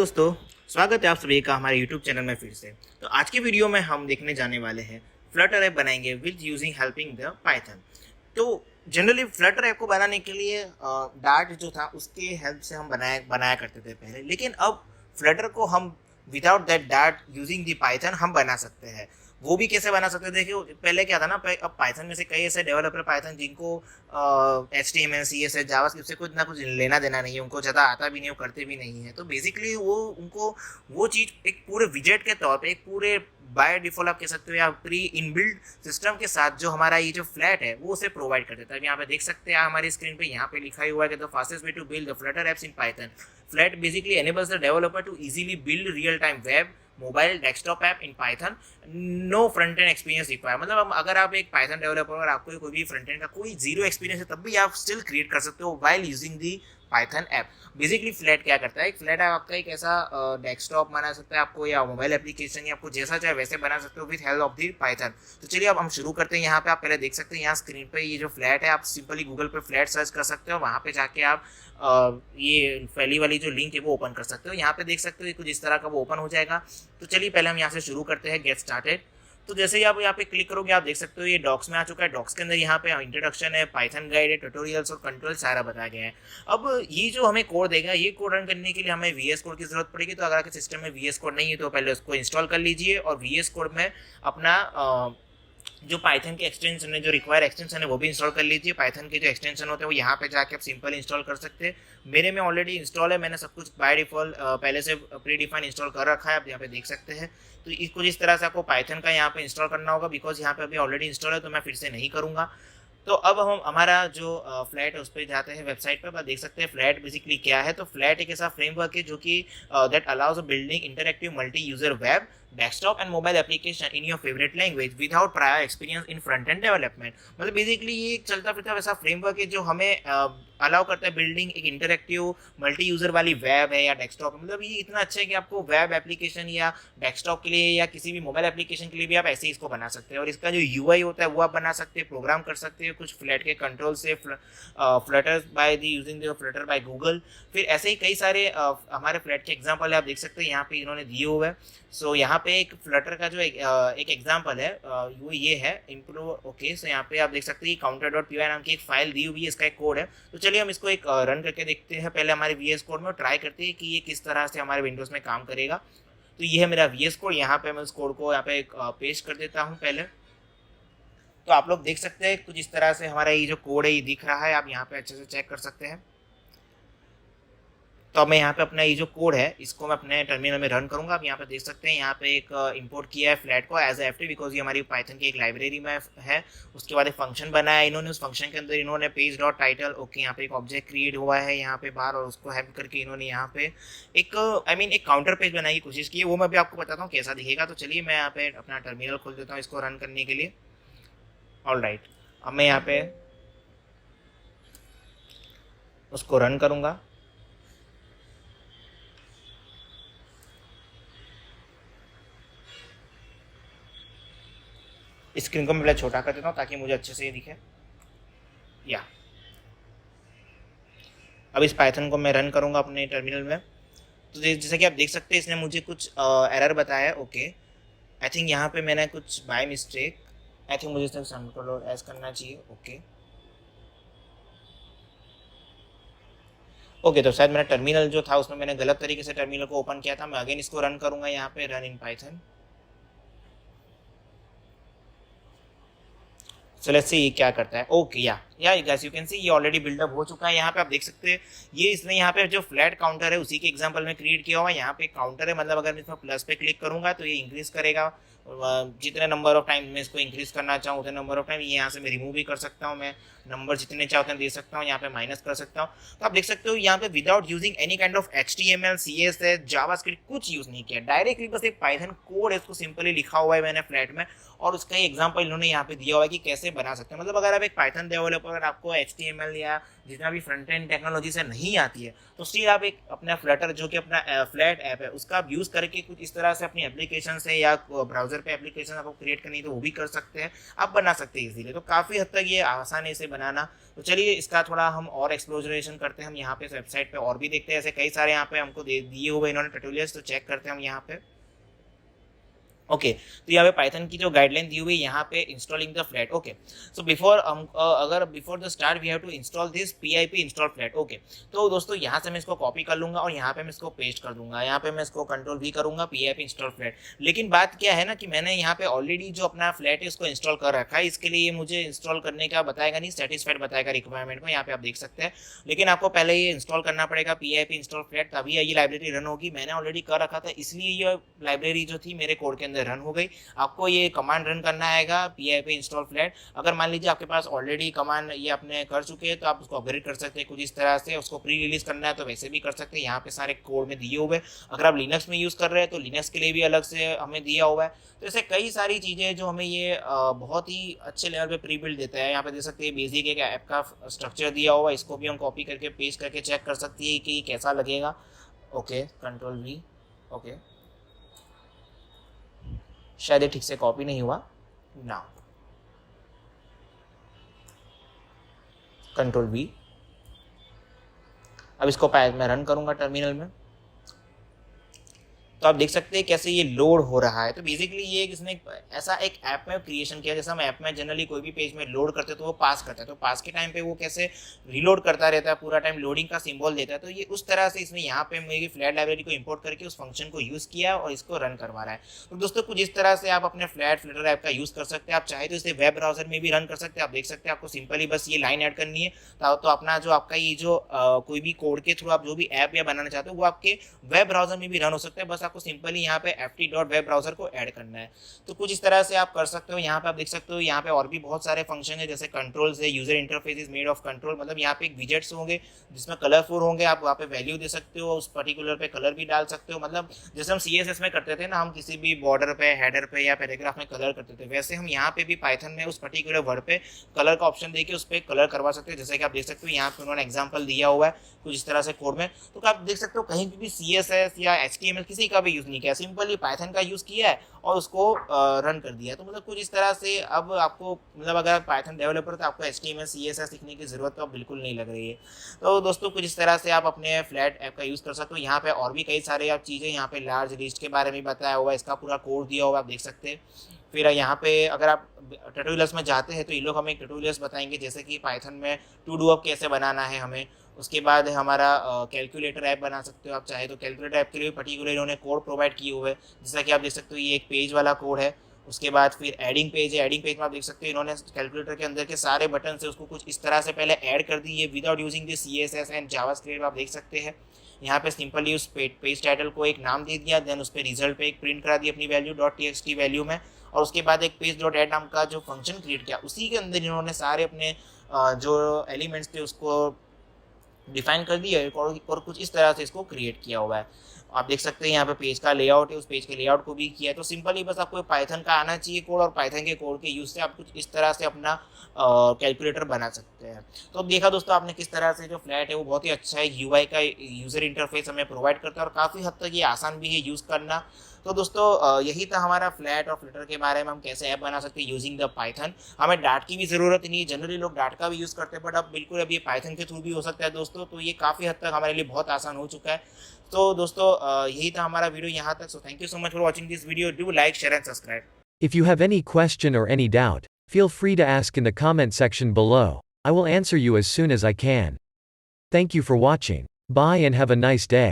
दोस्तों, स्वागत है आप सभी का हमारे YouTube चैनल में फिर से। तो आज की वीडियो में हम देखने जाने वाले हैं फ्लटर ऐप बनाएंगे with using helping the Python. तो जनरली फ्लटर ऐप को बनाने के लिए डार्ट जो था उसके हेल्प से हम बनाया करते थे पहले, लेकिन अब फ्लटर को हम without that dart using the Python हम बना सकते हैं। वो भी कैसे बना सकते हैं? देखिए, पहले क्या था ना, अब पाइथन में से कई ऐसे डेवलपर पाइथन जिनको HTML CSS जावास्क्रिप्ट से कुछ ना कुछ लेना देना नहीं है, उनको ज़्यादा आता भी नहीं, वो करते भी नहीं है। तो बेसिकली उनको वो चीज़ एक पूरे विजेट के तौर पे, एक पूरे बाय डिफॉल्ट आप कह सकते हो या प्री इनबिल्ट सिस्टम के साथ जो हमारा ये जो फ्लैट है वो उसे प्रोवाइड कर देता है। यहाँ पे देख सकते हैं हमारी स्क्रीन पे, यहाँ पे लिखा हुआ है कि the fastest way to build the flutter apps in Python. Flet basically enables the developer to easily build real-time web, mobile desktop app in Python, no front end experience require. मतलब अगर आप एक पाइथन डेवलपर और आपको कोई भी front end का कोई जीरो एक्सपीरियंस है, तब भी आप स्टिल क्रिएट कर सकते हो while using the Python app. Basically flat क्या करता है, एक फ्लैट ऐप आपका एक ऐसा डेस्कटॉप बना सकता है आपको, या मोबाइल एप्लीकेशन, या आपको जैसा चाहे वैसे बना सकते हो with help of the Python. तो चलिए अब हम शुरू करते हैं। यहाँ पे आप पहले देख सकते हैं, यहाँ स्क्रीन पे ये जो फ्लैट है, आप सिंपली गूगल पे फ्लैट सर्च कर सकते हो, वहाँ पे जाके आप ये पहली वाली जो लिंक है वो ओपन कर सकते हो। यहाँ पे देख सकते हो कुछ इस तरह का वो ओपन हो जाएगा। तो चलिए पहले हम यहाँ से शुरू करते हैं, गेट स्टार्टेड। तो जैसे ही आप यहाँ पे क्लिक करोगे, आप देख सकते हो ये डॉक्स में आ चुका है। डॉक्स के अंदर यहाँ पे इंट्रोडक्शन है, पाइथन गाइड है, ट्यूटोरियल्स और कंट्रोल सारा बताया गया है। अब ये जो हमें कोड देगा, ये कोड रन करने के लिए हमें VS कोड की जरूरत पड़ेगी। तो अगर आपके सिस्टम में VS कोड नहीं है तो पहले उसको इंस्टॉल कर लीजिए, और VS कोड में अपना जो पाइथन के एक्सटेंशन है, जो रिक्वायर एक्सटेंशन है, वो भी इंस्टॉल कर लीजिए। पाइथन के जो एक्सटेंशन होते हैं वो यहाँ पे जाके आप सिंपल इंस्टॉल कर सकते हैं। मेरे में ऑलरेडी इंस्टॉल है, मैंने सब कुछ बाय डिफॉल्ट पहले से प्री डिफाइन इंस्टॉल कर रखा है, आप यहाँ पे देख सकते हैं। तो इसको जिस तरह से आपको पाइथन का यहाँ पे इंस्टॉल करना होगा, बिकॉज यहाँ पे अभी ऑलरेडी इंस्टॉल है तो मैं फिर से नहीं करूँगा। तो अब हम हमारा जो फ्लैट है उस पर जाते हैं, वेबसाइट पर। आप देख सकते हैं फ्लैट बेसिकली क्या है। तो फ्लैट एक ऐसा फ्रेमवर्क है जो कि that allows building interactive multi user web, desktop and mobile application in your favourite language without prior experience in front end development. मतलब बेसिकली ये एक चलता फिरता वैसा फ्रेमवर्क है जो हमें अलाउ करता है बिल्डिंग एक इंटरैक्टिव मल्टी यूजर वाली वेब है या डेस्कटॉप। मतलब ये इतना अच्छा है कि आपको वेब एप्लीकेशन या डेस्कटॉप के लिए या किसी भी मोबाइल एप्लीकेशन के लिए भी आप ऐसे ही इसको बना सकते हैं। और इसका जो UI होता है वो आप बना सकते हैं, प्रोग्राम कर सकते हैं कुछ फ्लैट के कंट्रोल से, Flutter by the using the Flutter by Google. फिर ऐसे ही कई सारे हमारे फ्लैट के एग्जाम्पल है, आप देख सकते हैं यहाँ पे इन्होंने दिए हुए हैं। सो यहाँ पे एक फ्लटर का जो एक एग्जाम्पल है वो ये है इम्प्रूव। ओके, सो यहाँ पे आप देख सकते हैं counter.py नाम की एक फाइल दी हुई है, इसका एक कोड है। तो चलिए हम इसको एक रन करके देखते हैं पहले हमारे VS कोड में, ट्राई करते हैं कि ये किस तरह से हमारे विंडोज़ में काम करेगा। तो ये है मेरा VS कोड। यहाँ पे मैं उस कोड को यहाँ पे पेस्ट कर देता हूँ पहले। तो आप लोग देख सकते हैं कुछ इस तरह से हमारा ये जो कोड है ये दिख रहा है, आप यहाँ पे अच्छे से चेक कर सकते हैं। तो अब मैं यहाँ पे अपना ये जो कोड है इसको मैं अपने टर्मिनल में रन करूँगा। आप यहाँ पे देख सकते हैं यहाँ पे एक इंपोर्ट किया है फ्लैट को एज एफ टी, बिकॉज ये हमारी पाइथन की एक लाइब्रेरी में है। उसके बाद एक फंक्शन बनाया है इन्होंने, उस फंक्शन के अंदर इन्होंने पेज डॉट टाइटल, ओके, यहाँ पे एक ऑब्जेक्ट क्रिएट हुआ है यहाँ पे बाहर, और उसको हेल्प करके इन्होंने यहाँ पे एक एक काउंटर पेज बनाने की कोशिश की है। वो मैं भी आपको बताता हूँ कैसा दिखेगा। तो चलिए मैं यहाँ पे अपना टर्मिनल खोल देता हूँ इसको रन करने के लिए। ऑल राइट, अब मैं यहाँ पे उसको रन करूँगा। स्क्रीन को मैं पहले छोटा कर देता हूँ ताकि मुझे अच्छे से ये दिखे। या अब इस पाइथन को मैं रन करूँगा अपने टर्मिनल में। तो जैसा कि आप देख सकते हैं इसने मुझे कुछ एरर बताया है। ओके, आई थिंक यहाँ पे मैंने कुछ बाय मिस्टेक, आई थिंक मुझे इसमें कंट्रोल एस करना चाहिए। ओके, तो शायद मेरा टर्मिनल जो था उसमें मैंने गलत तरीके से टर्मिनल को ओपन किया था। मैं अगेन इसको रन करूँगा यहाँ पे, run in Python. So let's see ये क्या करता है। ओके, या गाइस यू कैन सी ये ऑलरेडी बिल्डअप हो चुका है। यहाँ पे आप देख सकते हैं ये इसने यहाँ पे जो फ्लैट काउंटर है उसी के एग्जांपल में क्रिएट किया हुआ है। यहाँ पे काउंटर है, मतलब अगर मैं इसमें प्लस पे क्लिक करूंगा तो ये इंक्रीज करेगा। जितने नंबर ऑफ टाइम मैं इसको इंक्रीज करना चाहूँ उतने नंबर ऑफ टाइम, ये यहाँ से मैं रिमूव भी कर सकता हूँ। मैं नंबर जितने चाहते हैं दे सकता हूँ, यहाँ पे माइनस कर सकता हूँ। तो आप देख सकते हो यहाँ पे without using any kind of HTML CSS JavaScript कुछ यूज नहीं किया, डायरेक्टली बस एक पाइथन कोड है उसको सिंपली लिखा हुआ है मैंने फ्लैट में, और उसका ही एग्जांपल इन्होंने यहाँ पे दिया हुआ है कि कैसे से बना सकते हैं। मतलब अगर आप एक पाइथन डेवलपर, आपको HTML या जितना भी फ्रंट एंड टेक्नोलॉजी से नहीं आती है, तो स्टिल आप एक अपना फ्लटर जो कि अपना फ्लैट ऐप है उसका आप यूज़ करके कुछ इस तरह से अपनी एप्लीकेशन से या ब्राउजर पे एप्लीकेशन आपको क्रिएट करनी है तो वो भी कर सकते हैं, आप बना सकते हैं इजीली। तो काफ़ी हद तक ये आसान है इसे बनाना। तो चलिए इसका थोड़ा हम और एक्सप्लोरेशन करते हैं। हम यहाँ पे इस वेबसाइट पे और भी देखते हैं, ऐसे कई सारे यहाँ पे हमको दिए हुए इन्होंने ट्यूटोरियल्स, तो चेक करते हैं हम यहाँ पे। ओके तो यहाँ पे पाइथन की जो गाइडलाइन दी हुई है यहाँ पे installing the Flet. Okay so before the start we have to install this PIP install Flet. Okay तो दोस्तों यहाँ से मैं इसको कॉपी कर लूँगा और यहाँ पे मैं इसको पेस्ट कर दूंगा। यहाँ पे मैं इसको Ctrl+V करूँगा, PIP इंस्टॉल फ्लैट। लेकिन बात क्या है ना कि मैंने यहाँ पे ऑलरेडी जो अपना फ्लैट है उसको इंस्टॉल कर रखा है, इसके लिए मुझे इंस्टॉल करने का बताएगा नहीं, सेटिस्फाइड बताएगा रिक्वायरमेंट में, यहाँ पे आप देख सकते हैं। लेकिन आपको पहले ये इंस्टॉल करना पड़ेगा PIP इंस्टॉल फ्लैट, तभी ये लाइब्रेरी रन होगी। मैंने ऑलरेडी कर रखा था इसलिए ये लाइब्रेरी जो थी मेरे कोड के अंदर रन हो गई। आपको ये कमांड रन करना आएगा PIP इंस्टॉल फ्लैट। अगर मान लीजिए आपके पास ऑलरेडी कमांड ये आपने कर चुके हैं तो आप उसको अपग्रेड कर सकते हैं कुछ इस तरह से। उसको प्री रिलीज करना है तो वैसे भी कर सकते हैं, यहाँ पे सारे कोड में दिए हुए। अगर आप लिनक्स में यूज़ कर रहे हैं तो लिनक्स के लिए भी अलग से हमें दिया हुआ है। तो ऐसे कई सारी चीज़ें जो हमें ये बहुत ही अच्छे लेवल पे प्री बिल्ड देता है। यहाँ पे देख सकते हैं बेसिक एक ऐप का स्ट्रक्चर दिया हुआ है, इसको भी हम कॉपी करके पेस्ट करके चेक कर सकते हैं कि कैसा लगेगा। Okay Ctrl+V। ओके शायद ये ठीक से कॉपी नहीं हुआ ना। Ctrl+V। अब इसको मैं रन करूंगा टर्मिनल में, तो आप देख सकते हैं कैसे ये लोड हो रहा है। तो बेसिकली ये किसने ऐसा एक ऐप में क्रिएशन किया, जैसे हम ऐप में जनरली कोई भी पेज में लोड करते हैं तो वो पास करता है, तो पास के टाइम पे वो कैसे रीलोड करता रहता है, पूरा टाइम लोडिंग का सिंबल देता है। तो ये उस तरह से इसने यहाँ पे मेरी फ्लैट लाइब्रेरी को इंपोर्ट करके उस फंक्शन को यूज़ किया और इसको रन करवा रहा है। तो दोस्तों कुछ इस तरह से आप अपने फ्लटर ऐप का यूज़ कर सकते हैं। आप चाहे तो इसे वेब ब्राउजर में भी रन कर सकते हैं। आप देख सकते हैं आपको सिंपली बस ये लाइन ऐड करनी है, तो अपना जो आपका ये जो कोई भी कोड के थ्रू आप जो भी ऐप या बनाना चाहते हो वो आपके वेब ब्राउजर में भी रन हो सकता है। बस आपको सिंपली यहाँ पे ft.web ब्राउजर को ऐड करना है। तो कुछ इस तरह से आप कर सकते हो। यहाँ पे आप देख सकते हो यहाँ पे और भी बहुत सारे फंक्शन है, जैसे कंट्रोल्स है, user interface is made of control. मतलब यहाँ पे एक विजेट्स होंगे जिसमें कलरफुल होंगे, आप वहाँ पे वैल्यू दे सकते हो, उस पर्टिकुलर पे कलर भी डाल सकते हो। मतलब जैसे हम CSS में करते थे ना, हम किसी भी बॉर्डर पे, हेडर पे या पैराग्राफ में कलर करते थे, वैसे हम यहाँ पे भी पाइथन में उस पर्टिकुलर वर्ड पे कलर का ऑप्शन देके उस पर कलर करवा सकते हैं। जैसे कि आप देख सकते हो यहाँ पे उन्होंने एग्जाम्पल दिया हुआ है कुछ इस तरह से कोड में। तो आप देख सकते हो कहीं भी CSS या HTML किसी का भी यूज़ नहीं किया, सिंपली पाइथन का यूज़ किया है और उसको रन कर दिया। तो मतलब कुछ इस तरह से अब आपको मतलब अगर आप पाइथन डेवलपर तो आपको HTML CSS सीखने की ज़रूरत तो अब बिल्कुल नहीं लग रही है। तो दोस्तों कुछ इस तरह से आप अपने फ्लैट ऐप का यूज़ कर सकते हो। यहाँ पे और भी कई सारे आप चीज़ें, यहाँ पे लार्ज लिस्ट के बारे में बताया हुआ है, इसका पूरा कोड दिया हुआ है, आप देख सकते हैं। फिर यहाँ पे अगर आप ट्यूटोरियल्स में जाते हैं तो ये लोग हमें ट्यूटोरियल्स बताएंगे, जैसे कि पाइथन में टू डू अप कैसे बनाना है हमें। उसके बाद हमारा कैलकुलेटर ऐप बना सकते हो आप चाहे तो। कैलकुलेटर ऐप के लिए पर्टिकुलर इन्होंने कोड प्रोवाइड किए हुए हैं, जैसा कि आप देख सकते हो ये एक पेज वाला कोड है। उसके बाद फिर एडिंग पेज है, एडिंग पेज में आप देख सकते हो इन्होंने कैलकुलेटर के अंदर के सारे बटन से उसको कुछ इस तरह से पहले ऐड कर दिए without using the CSS and JavaScript. आप देख सकते हैं यहाँ पे सिंपली उस पेज टाइटल को एक नाम दे दिया, देन उस पर रिजल्ट पे एक प्रिंट करा दी अपनी वैल्यू .txt वैल्यू में, और उसके बाद एक पेज.ऐड नाम का जो फंक्शन क्रिएट किया, उसी के अंदर इन्होंने सारे अपने जो एलिमेंट्स थे उसको डिफाइन कर दिया और कुछ इस तरह से इसको क्रिएट किया हुआ है। आप देख सकते हैं यहाँ पे पेज का लेआउट है, उस पेज के लेआउट को भी किया है। तो सिंपली बस आपको पाइथन का आना चाहिए कोड, और पाइथन के कोड के यूज़ से आप कुछ इस तरह से अपना कैलकुलेटर बना सकते हैं। तो देखा दोस्तों आपने किस तरह से जो फ्लैट है वो बहुत ही अच्छा है, UI का यूज़र इंटरफेस हमें प्रोवाइड करता है और काफ़ी हद तक ये आसान भी है यूज़ करना। तो दोस्तों यही था हमारा फ्लैट और फ्लटर के बारे में, हम कैसे ऐप बना सकते हैं यूजिंग द पाइथन। हमें डाट की भी ज़रूरत नहीं है, जनरली लोग डाट का भी यूज़ करते हैं, बट अब बिल्कुल अब ये पाइथन के थ्रू भी हो सकता है दोस्तों। तो ये काफ़ी हद तक हमारे लिए बहुत आसान हो चुका है। तो दोस्तों यही था हमारा वीडियो यहाँ तक। So thank you so much for watching this video. Do like, share and subscribe. If you have any question or any doubt, feel free to ask in the comment section below. I will answer you as soon as I can. Thank you for watching. Bye and have a nice day.